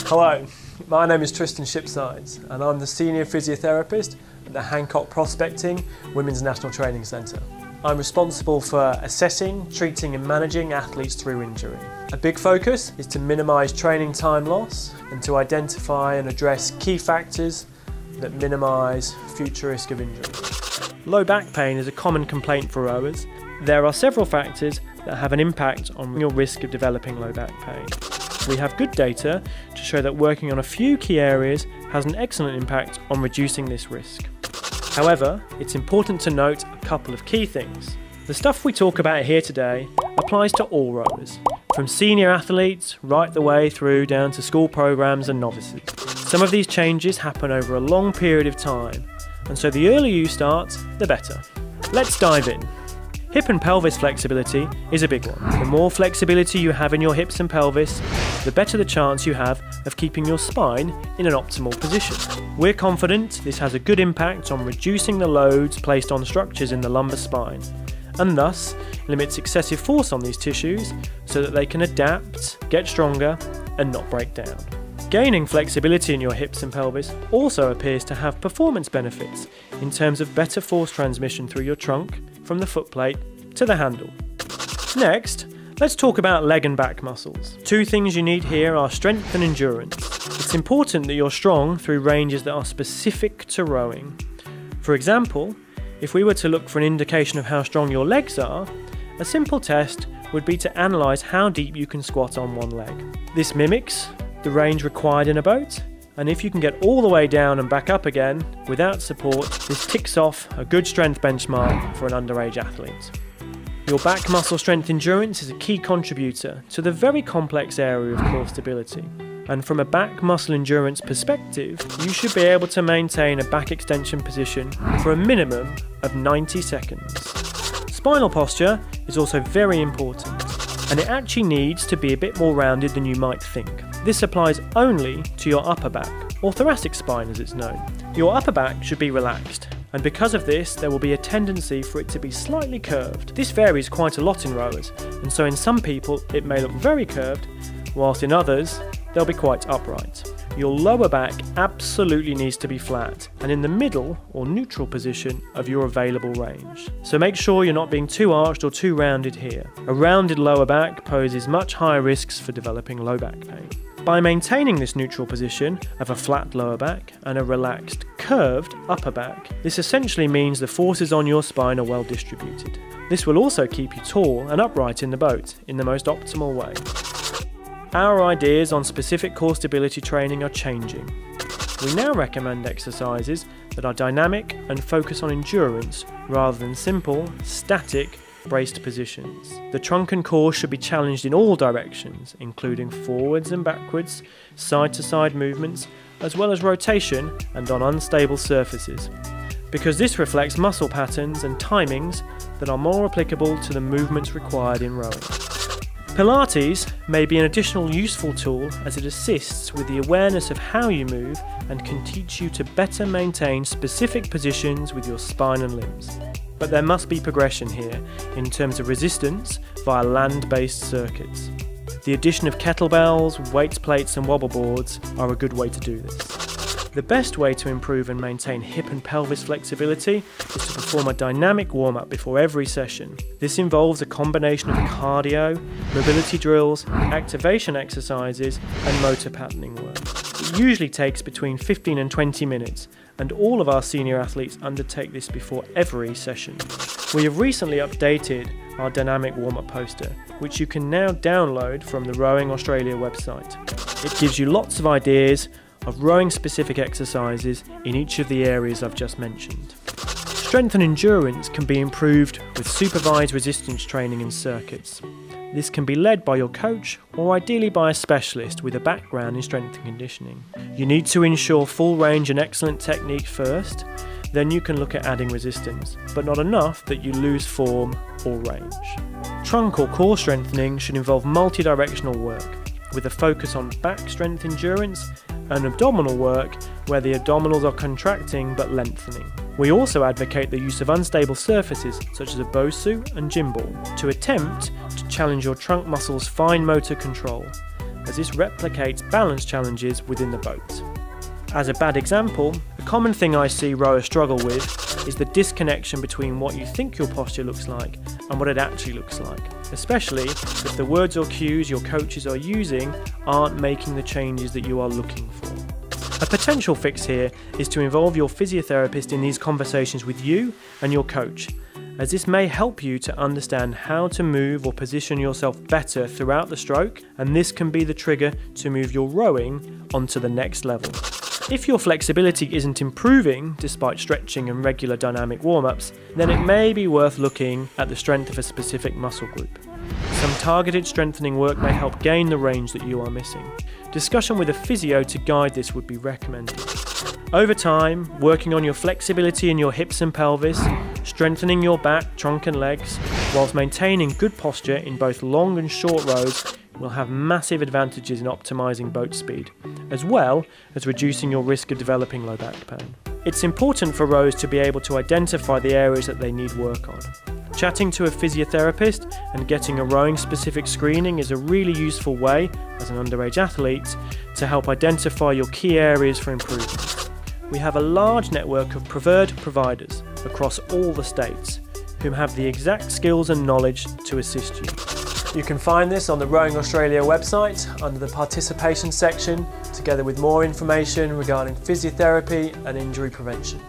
Hello, my name is Tristan Shipsides and I'm the Senior Physiotherapist at the Hancock Prospecting Women's National Training Centre. I'm responsible for assessing, treating and managing athletes through injury. A big focus is to minimise training time loss and to identify and address key factors that minimise future risk of injury. Low back pain is a common complaint for rowers. There are several factors that have an impact on your risk of developing low back pain. We have good data to show that working on a few key areas has an excellent impact on reducing this risk. However, it's important to note a couple of key things. The stuff we talk about here today applies to all rowers, from senior athletes right the way through down to school programs and novices. Some of these changes happen over a long period of time, and so the earlier you start, the better. Let's dive in. Hip and pelvis flexibility is a big one. The more flexibility you have in your hips and pelvis, the better the chance you have of keeping your spine in an optimal position. We're confident this has a good impact on reducing the loads placed on structures in the lumbar spine, and thus limits excessive force on these tissues so that they can adapt, get stronger, and not break down. Gaining flexibility in your hips and pelvis also appears to have performance benefits in terms of better force transmission through your trunk from the footplate to the handle. Next, let's talk about leg and back muscles. Two things you need here are strength and endurance. It's important that you're strong through ranges that are specific to rowing. For example, if we were to look for an indication of how strong your legs are, a simple test would be to analyse how deep you can squat on one leg. This mimics the range required in a boat, and if you can get all the way down and back up again without support, this ticks off a good strength benchmark for an underage athlete. Your back muscle strength endurance is a key contributor to the very complex area of core stability. And from a back muscle endurance perspective, you should be able to maintain a back extension position for a minimum of 90 seconds. Spinal posture is also very important, and it actually needs to be a bit more rounded than you might think. This applies only to your upper back, or thoracic spine as it's known. Your upper back should be relaxed, and because of this there will be a tendency for it to be slightly curved. This varies quite a lot in rowers, and so in some people it may look very curved, whilst in others they'll be quite upright. Your lower back absolutely needs to be flat and in the middle or neutral position of your available range. So make sure you're not being too arched or too rounded here. A rounded lower back poses much higher risks for developing low back pain. By maintaining this neutral position of a flat lower back and a relaxed, curved upper back, this essentially means the forces on your spine are well distributed. This will also keep you tall and upright in the boat in the most optimal way. Our ideas on specific core stability training are changing. We now recommend exercises that are dynamic and focus on endurance rather than simple, static, braced positions. The trunk and core should be challenged in all directions, including forwards and backwards, side-to-side movements, as well as rotation and on unstable surfaces, because this reflects muscle patterns and timings that are more applicable to the movements required in rowing. Pilates may be an additional useful tool as it assists with the awareness of how you move and can teach you to better maintain specific positions with your spine and limbs. But there must be progression here in terms of resistance via land-based circuits. The addition of kettlebells, weights plates and wobble boards are a good way to do this. The best way to improve and maintain hip and pelvis flexibility is to perform a dynamic warm-up before every session. This involves a combination of cardio, mobility drills, activation exercises and motor patterning work. It usually takes between 15 and 20 minutes, and all of our senior athletes undertake this before every session. We have recently updated our dynamic warm-up poster, which you can now download from the Rowing Australia website. It gives you lots of ideas of rowing specific exercises in each of the areas I've just mentioned. Strength and endurance can be improved with supervised resistance training in circuits. This can be led by your coach or ideally by a specialist with a background in strength and conditioning. You need to ensure full range and excellent technique first, then you can look at adding resistance, but not enough that you lose form or range. Trunk or core strengthening should involve multi-directional work, with a focus on back strength endurance and abdominal work where the abdominals are contracting but lengthening. We also advocate the use of unstable surfaces such as a Bosu and gym ball to attempt to challenge your trunk muscles' fine motor control, as this replicates balance challenges within the boat. As a bad example, a common thing I see rowers struggle with is the disconnection between what you think your posture looks like and what it actually looks like, especially if the words or cues your coaches are using aren't making the changes that you are looking for. A potential fix here is to involve your physiotherapist in these conversations with you and your coach, as this may help you to understand how to move or position yourself better throughout the stroke, and this can be the trigger to move your rowing onto the next level. If your flexibility isn't improving despite stretching and regular dynamic warm-ups, then it may be worth looking at the strength of a specific muscle group. Some targeted strengthening work may help gain the range that you are missing. Discussion with a physio to guide this would be recommended. Over time, working on your flexibility in your hips and pelvis, strengthening your back, trunk and legs, whilst maintaining good posture in both long and short rows will have massive advantages in optimising boat speed, as well as reducing your risk of developing low back pain. It's important for rowers to be able to identify the areas that they need work on. Chatting to a physiotherapist and getting a rowing specific screening is a really useful way, as an underage athlete, to help identify your key areas for improvement. We have a large network of preferred providers across all the states who have the exact skills and knowledge to assist you. You can find this on the Rowing Australia website under the participation section, together with more information regarding physiotherapy and injury prevention.